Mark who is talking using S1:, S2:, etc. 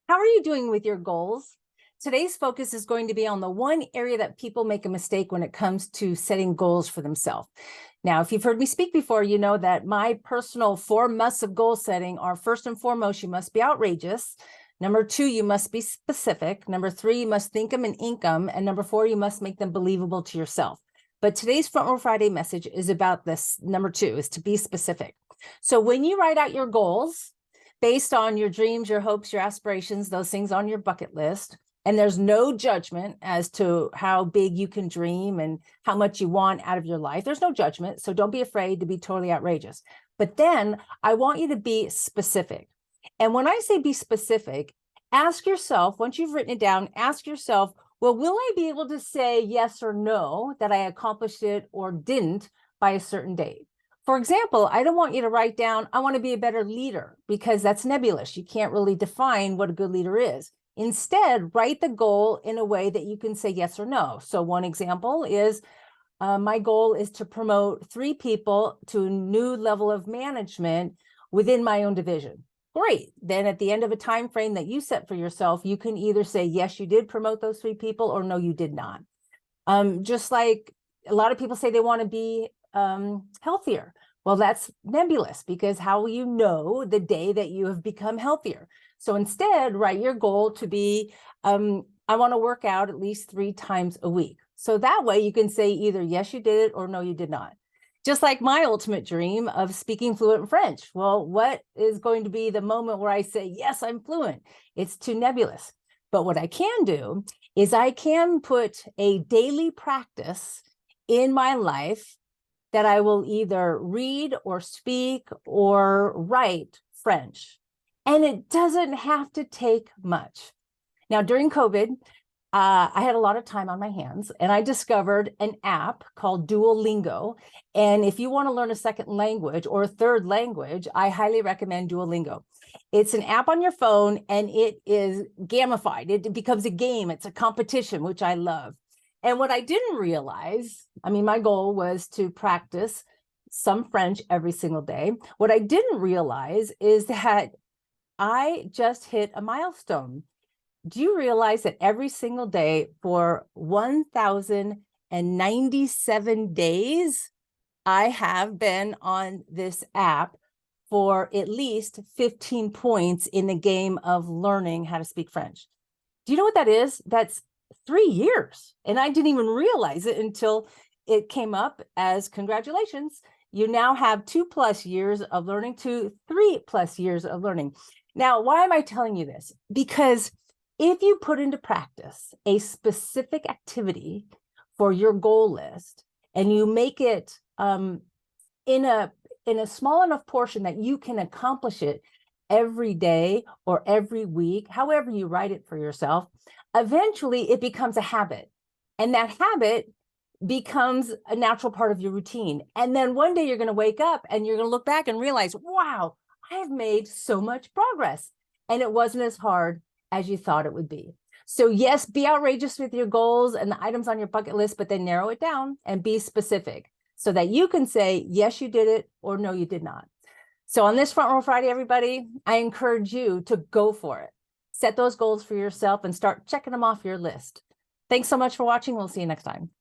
S1: How are you doing with your goals? Today's focus is going to be on the one area that people make a mistake when it comes to setting goals for themselves. Now, if you've heard me speak before, you know that my personal 4 musts of goal setting are, first and foremost, you must be outrageous. Number 2, you must be specific. Number 3, you must think them and ink them. And number 4, you must make them believable to yourself. But today's Front Row Friday message is about this. Number 2 is to be specific. So when you write out your goals, based on your dreams, your hopes, your aspirations, those things on your bucket list. And there's no judgment as to how big you can dream and how much you want out of your life. There's no judgment. So don't be afraid to be totally outrageous. But then I want you to be specific. And when I say be specific, ask yourself, once you've written it down, ask yourself, well, will I be able to say yes or no that I accomplished it or didn't by a certain date? For example, I don't want you to write down, I want to be a better leader, because that's nebulous. You can't really define what a good leader is. Instead, write the goal in a way that you can say yes or no. So one example is, my goal is to promote 3 people to a new level of management within my own division. Great. Then at the end of a time frame that you set for yourself, you can either say, yes, you did promote those 3 people, or no, you did not. Just like a lot of people say they want to be healthier. Well, that's nebulous, because how will you know the day that you have become healthier? So instead, write your goal to be, I want to work out at least 3 times a week. So that way you can say either yes, you did it, or no, you did not. Just like my ultimate dream of speaking fluent French. Well, what is going to be the moment where I say, yes, I'm fluent? It's too nebulous. But what I can do is I can put a daily practice in my life that I will either read or speak or write French. And it doesn't have to take much. Now, during COVID, I had a lot of time on my hands, and I discovered an app called Duolingo. And if you want to learn a second language or a third language, I highly recommend Duolingo. It's an app on your phone, and it is gamified. It becomes a game. It's a competition, which I love. And what I didn't realize, I mean, my goal was to practice some French every single day. What I didn't realize is that I just hit a milestone. Do you realize that every single day for 1,097 days, I have been on this app for at least 15 points in the game of learning how to speak French? Do you know what that is? That's 3 years. And I didn't even realize it until it came up as, congratulations, you now have 2+ years of learning to 3+ years of learning. Now, why am I telling you this? Because if you put into practice a specific activity for your goal list, and you make it in a small enough portion that you can accomplish it every day or every week, however you write it for yourself, eventually it becomes a habit. And that habit becomes a natural part of your routine. And then one day you're going to wake up and you're going to look back and realize, wow, I have made so much progress. And it wasn't as hard as you thought it would be. So yes, be outrageous with your goals and the items on your bucket list, but then narrow it down and be specific so that you can say, yes, you did it, or no, you did not. So on this Front Row Friday, everybody, I encourage you to go for it. Set those goals for yourself and start checking them off your list. Thanks so much for watching. We'll see you next time.